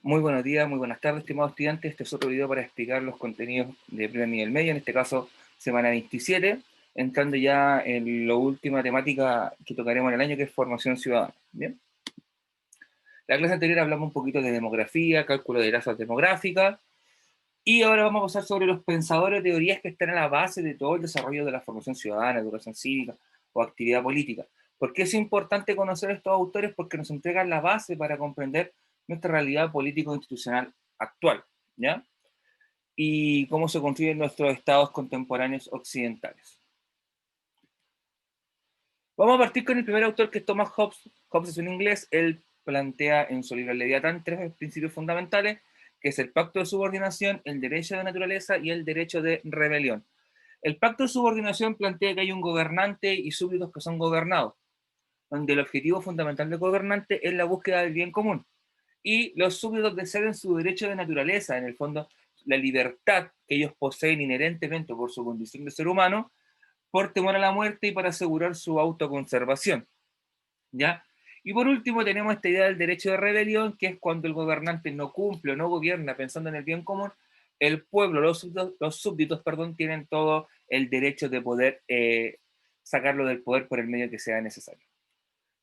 Muy buenos días, muy buenas tardes, estimados estudiantes. Este es otro video para explicar los contenidos de primer nivel medio, en este caso semana 27, entrando ya en la última temática que tocaremos en el año, que es formación ciudadana. Bien, la clase anterior hablamos un poquito de demografía, cálculo de tasas demográficas, y ahora vamos a pasar sobre los pensadores de teorías que están a la base de todo el desarrollo de la formación ciudadana, educación cívica o actividad política. ¿Por qué es importante conocer estos autores? Porque nos entregan la base para comprender nuestra realidad político-institucional actual, ¿ya? Y cómo se construyen nuestros estados contemporáneos occidentales. Vamos a partir con el primer autor, que es Thomas Hobbes. Hobbes es un inglés. Él plantea en su libro Leviatán tres principios fundamentales, que es el pacto de subordinación, el derecho de naturaleza y el derecho de rebelión. El pacto de subordinación plantea que hay un gobernante y súbditos que son gobernados, donde el objetivo fundamental del gobernante es la búsqueda del bien común. Y los súbditos deseen su derecho de naturaleza, en el fondo, la libertad que ellos poseen inherentemente por su condición de ser humano, por temor a la muerte y para asegurar su autoconservación, ¿ya? Y por último tenemos esta idea del derecho de rebelión, que es cuando el gobernante no cumple o no gobierna pensando en el bien común, el pueblo, los súbditos, perdón, tienen todo el derecho de poder sacarlo del poder por el medio que sea necesario.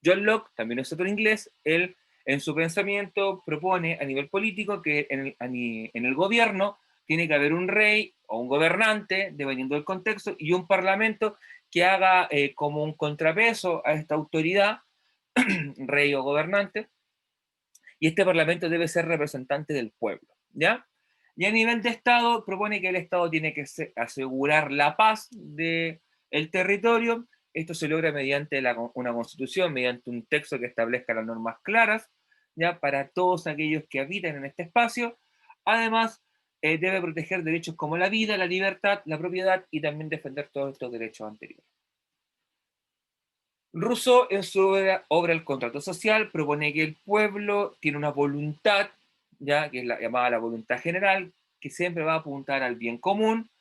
John Locke, también es otro inglés, él en su pensamiento propone a nivel político que en el gobierno tiene que haber un rey o un gobernante, dependiendo del contexto, y un parlamento que haga como un contrapeso a esta autoridad, rey o gobernante, y este parlamento debe ser representante del pueblo, ¿ya? Y a nivel de Estado, propone que el Estado tiene que asegurar la paz del territorio. Esto se logra mediante una constitución, mediante un texto que establezca las normas claras, ¿ya? Para todos aquellos que habitan en este espacio. Además, debe proteger derechos como la vida, la libertad, la propiedad y también defender todos estos derechos anteriores. Rousseau, en su obra El contrato social, propone que el pueblo tiene una voluntad, ya que es la llamada la voluntad general, que siempre va a apuntar al bien común,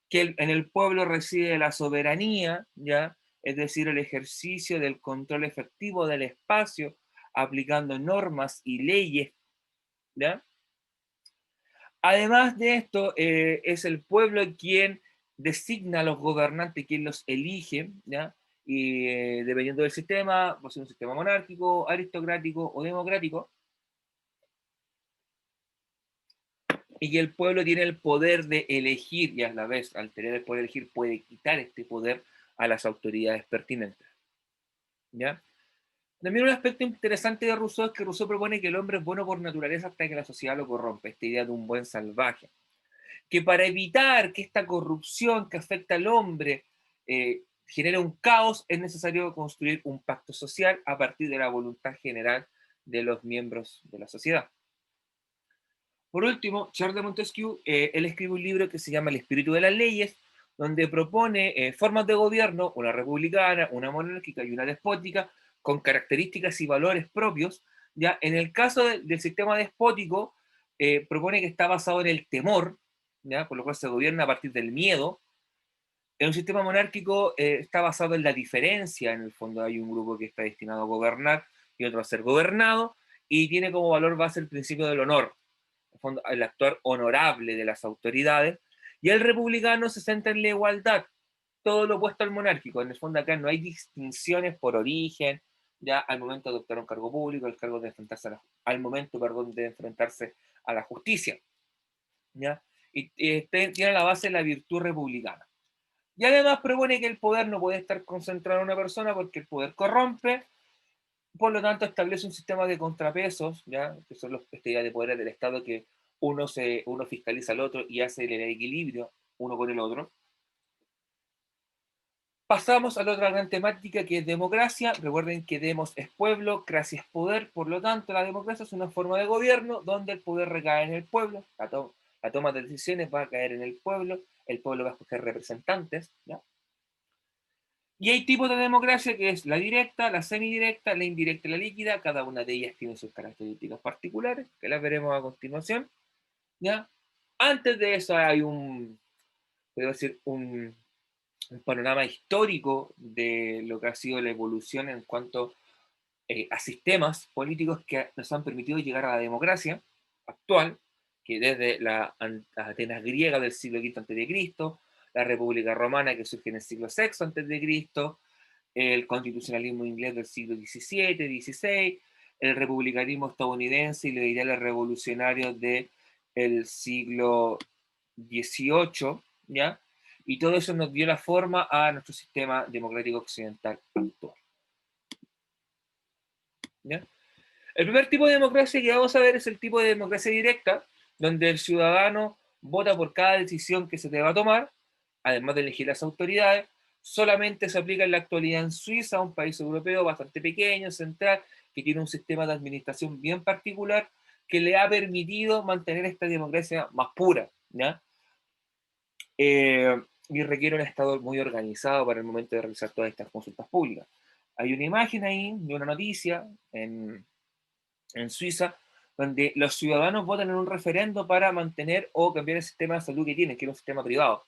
que en el pueblo reside la soberanía, ya, es decir, el ejercicio del control efectivo del espacio, aplicando normas y leyes, ya. Además de esto, es el pueblo quien designa a los gobernantes, quien los elige, ¿ya? Y dependiendo del sistema, puede ser un sistema monárquico, aristocrático o democrático, y que el pueblo tiene el poder de elegir, y a la vez, al tener el poder de elegir, puede quitar este poder a las autoridades pertinentes, ¿ya? También un aspecto interesante de Rousseau es que Rousseau propone que el hombre es bueno por naturaleza hasta que la sociedad lo corrompe, esta idea de un buen salvaje, que para evitar que esta corrupción que afecta al hombre genere un caos, es necesario construir un pacto social a partir de la voluntad general de los miembros de la sociedad. Por último, Charles de Montesquieu, él escribe un libro que se llama El espíritu de las leyes, donde propone formas de gobierno, una republicana, una monárquica y una despótica, con características y valores propios. Ya en el caso del sistema despótico, propone que está basado en el temor, ¿ya? Por lo cual se gobierna a partir del miedo. En un sistema monárquico está basado en la diferencia, en el fondo hay un grupo que está destinado a gobernar y otro a ser gobernado, y tiene como valor base el principio del honor, el actuar honorable de las autoridades, y el republicano se centra en la igualdad, todo lo opuesto al monárquico. En el fondo acá no hay distinciones por origen, ya al momento de adoptar un cargo público, el cargo de enfrentarse al momento, perdón, de enfrentarse a la justicia, ¿ya? Y tiene a la base la virtud republicana. Y además propone que el poder no puede estar concentrado en una persona porque el poder corrompe, por lo tanto establece un sistema de contrapesos, ¿ya? Que son esta idea de poderes del Estado, que uno fiscaliza al otro y hace el equilibrio uno con el otro. Pasamos a la otra gran temática, que es democracia. Recuerden que demos es pueblo, cracia es poder, por lo tanto la democracia es una forma de gobierno donde el poder recae en el pueblo, la toma de decisiones va a caer en el pueblo va a escoger representantes, ¿ya? Y hay tipos de democracia, que es la directa, la semidirecta, la indirecta y la líquida. Cada una de ellas tiene sus características particulares, que las veremos a continuación, ¿ya? Antes de eso hay puedo decir, un panorama histórico de lo que ha sido la evolución en cuanto a sistemas políticos que nos han permitido llegar a la democracia. actual, que desde la Atenas griega del siglo V a.C., la República Romana que surge en el siglo VI a.C., el constitucionalismo inglés del siglo XVII, XVI, el republicanismo estadounidense y los ideales revolucionarios del siglo XVIII, ¿ya? Y todo eso nos dio la forma a nuestro sistema democrático occidental actual. ¿Ya? El primer tipo de democracia que vamos a ver es el tipo de democracia directa, donde el ciudadano vota por cada decisión que se te va a tomar, además de elegir las autoridades. Solamente se aplica en la actualidad en Suiza, un país europeo bastante pequeño, central, que tiene un sistema de administración bien particular que le ha permitido mantener esta democracia más pura, ¿ya? Y requiere un Estado muy organizado para el momento de realizar todas estas consultas públicas. Hay una imagen ahí de una noticia en Suiza, donde los ciudadanos votan en un referendo para mantener o cambiar el sistema de salud que tienen, que es un sistema privado,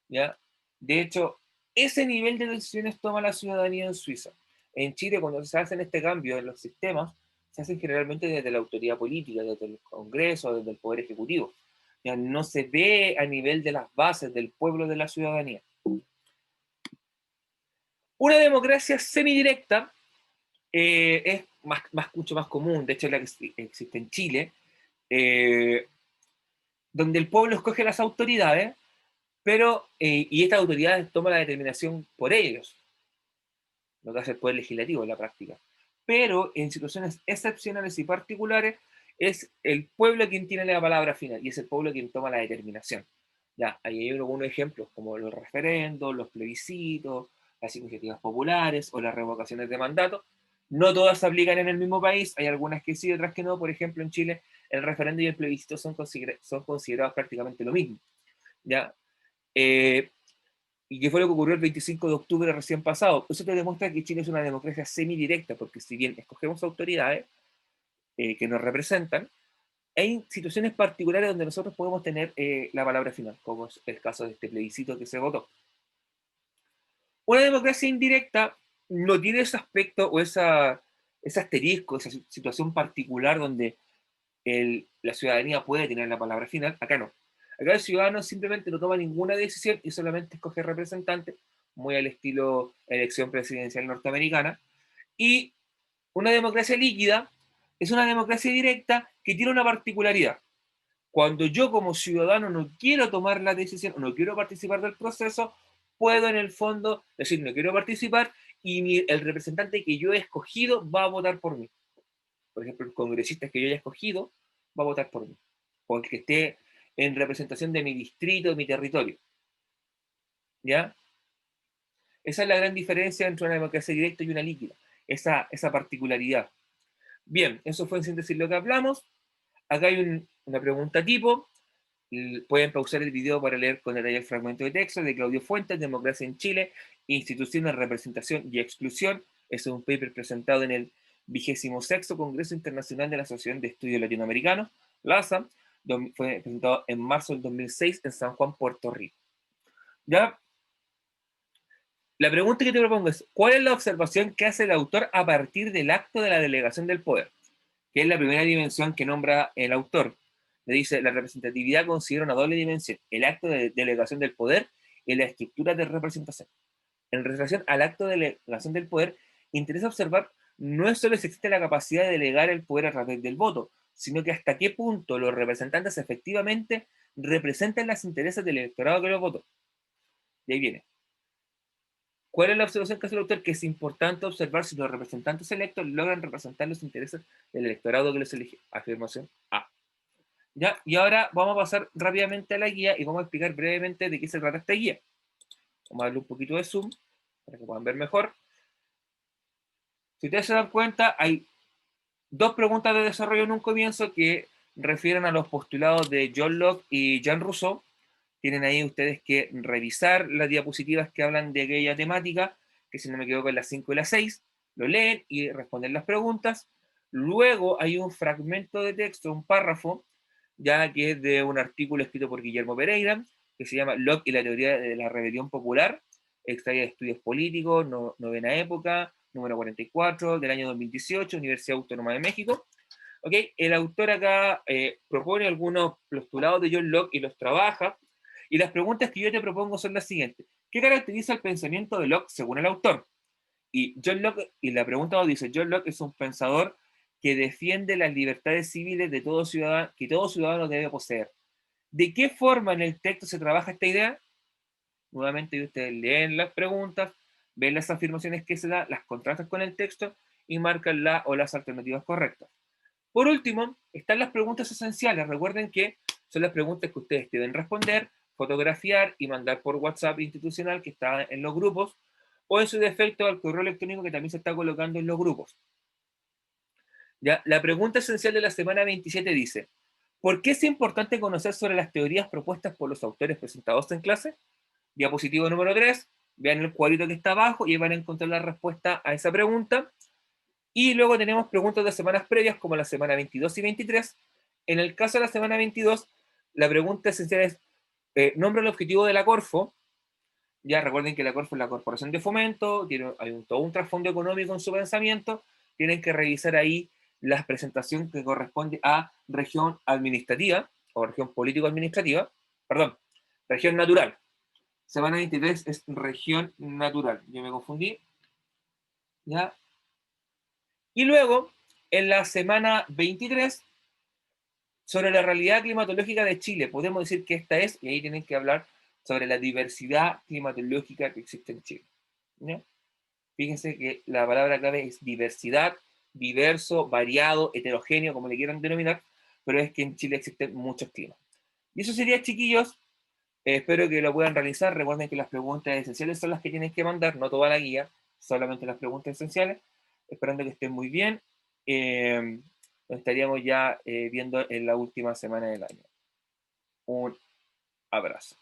¿ya? De hecho, ese nivel de decisiones toma la ciudadanía en Suiza. En Chile, cuando se hacen este cambio en los sistemas, se hacen generalmente desde la autoridad política, desde el Congreso, desde el Poder Ejecutivo. Ya no se ve a nivel de las bases del pueblo de la ciudadanía. Una democracia semidirecta es mucho más común, de hecho es la que existe en Chile, eh, donde el pueblo escoge las autoridades, pero, y estas autoridades toman la determinación por ellos, lo que hace el Poder Legislativo en la práctica. Pero en situaciones excepcionales y particulares, es el pueblo quien tiene la palabra final y es el pueblo quien toma la determinación. Ya, ahí hay algunos ejemplos como los referendos, los plebiscitos, las iniciativas populares o las revocaciones de mandato. No todas se aplican en el mismo país, hay algunas que sí, otras que no. Por ejemplo, en Chile el referendo y el plebiscito son considerados prácticamente lo mismo. ¿Ya? Y que fue lo que ocurrió el 25 de octubre recién pasado. Eso te demuestra que Chile es una democracia semidirecta, porque si bien escogemos autoridades que nos representan, hay situaciones particulares donde nosotros podemos tener la palabra final, como es el caso de este plebiscito que se votó. Una democracia indirecta no tiene ese aspecto o ese asterisco, esa situación particular donde la ciudadanía puede tener la palabra final. Acá no. Acá el ciudadano simplemente no toma ninguna decisión y solamente escoge representantes, muy al estilo elección presidencial norteamericana. Y una democracia líquida es una democracia directa que tiene una particularidad. Cuando yo como ciudadano no quiero tomar la decisión o no quiero participar del proceso, puedo en el fondo decir no quiero participar y el representante que yo he escogido va a votar por mí. Por ejemplo, el congresista que yo haya escogido va a votar por mí, o el que esté en representación de mi distrito, de mi territorio. ¿Ya? Esa es la gran diferencia entre una democracia directa y una líquida, esa particularidad. Bien, eso fue en síntesis lo que hablamos. Acá hay una pregunta tipo. Pueden pausar el video para leer con detalle el fragmento de texto de Claudio Fuentes, Democracia en Chile, Instituciones, Representación y Exclusión. Es un paper presentado en el 26º Congreso Internacional de la Asociación de Estudios Latinoamericanos, LASA. Fue presentado en marzo del 2006 en San Juan, Puerto Rico. ¿Ya? La pregunta que te propongo es, ¿cuál es la observación que hace el autor a partir del acto de la delegación del poder? Que es la primera dimensión que nombra el autor. Le dice, la representatividad considera una doble dimensión, el acto de delegación del poder y la estructura de representación. En relación al acto de delegación del poder, interesa observar no es solo si existe la capacidad de delegar el poder a través del voto, sino que hasta qué punto los representantes efectivamente representan los intereses del electorado que los votó. De ahí viene. ¿Cuál es la observación que hace el autor? Que es importante observar si los representantes electos logran representar los intereses del electorado que los elige. Afirmación A. ¿Ya? Y ahora vamos a pasar rápidamente a la guía y vamos a explicar brevemente de qué se trata esta guía. Vamos a darle un poquito de zoom para que puedan ver mejor. Si ustedes se dan cuenta, hay dos preguntas de desarrollo en un comienzo que refieren a los postulados de John Locke y Jean Rousseau. Tienen ahí ustedes que revisar las diapositivas que hablan de aquella temática, que si no me equivoco es las 5 y las 6, lo leen y responden las preguntas. Luego hay un fragmento de texto, un párrafo, ya que es de un artículo escrito por Guillermo Pereira, que se llama Locke y la teoría de la rebelión popular, extraída de estudios políticos, novena época, número 44, del año 2018, Universidad Autónoma de México. ¿Ok? El autor acá propone algunos postulados de John Locke y los trabaja. Y las preguntas que yo te propongo son las siguientes. ¿Qué caracteriza el pensamiento de Locke según el autor? Y John Locke, y la pregunta nos dice, John Locke es un pensador que defiende las libertades civiles de todo ciudadano, que todo ciudadano debe poseer. ¿De qué forma en el texto se trabaja esta idea? Nuevamente ustedes leen las preguntas, ven las afirmaciones que se dan, las contrastan con el texto y marcan la o las alternativas correctas. Por último, están las preguntas esenciales. Recuerden que son las preguntas que ustedes deben responder, fotografiar y mandar por WhatsApp institucional que está en los grupos, o en su defecto al correo electrónico que también se está colocando en los grupos. ¿Ya? La pregunta esencial de la semana 27 dice, ¿por qué es importante conocer sobre las teorías propuestas por los autores presentados en clase? Diapositivo número 3, vean el cuadrito que está abajo y van a encontrar la respuesta a esa pregunta. Y luego tenemos preguntas de semanas previas, como la semana 22 y 23. En el caso de la semana 22, la pregunta esencial es, nombra el objetivo de la Corfo. Ya recuerden que la Corfo es la Corporación de Fomento, hay todo un trasfondo económico en su pensamiento. Tienen que revisar ahí la presentación que corresponde a región administrativa, o región político-administrativa, perdón, región natural. Semana 23 es región natural. Yo me confundí. ¿Ya? Y luego, en la semana 23, sobre la realidad climatológica de Chile, podemos decir que esta es, y ahí tienen que hablar sobre la diversidad climatológica que existe en Chile. ¿Ya? Fíjense que la palabra clave es diversidad, diverso, variado, heterogéneo, como le quieran denominar, pero es que en Chile existen muchos climas. Y eso sería, chiquillos. Espero que lo puedan realizar. Recuerden que las preguntas esenciales son las que tienen que mandar, no toda la guía, solamente las preguntas esenciales. Esperando que estén muy bien. Eh, Nos estaríamos ya viendo en la última semana del año. Un abrazo.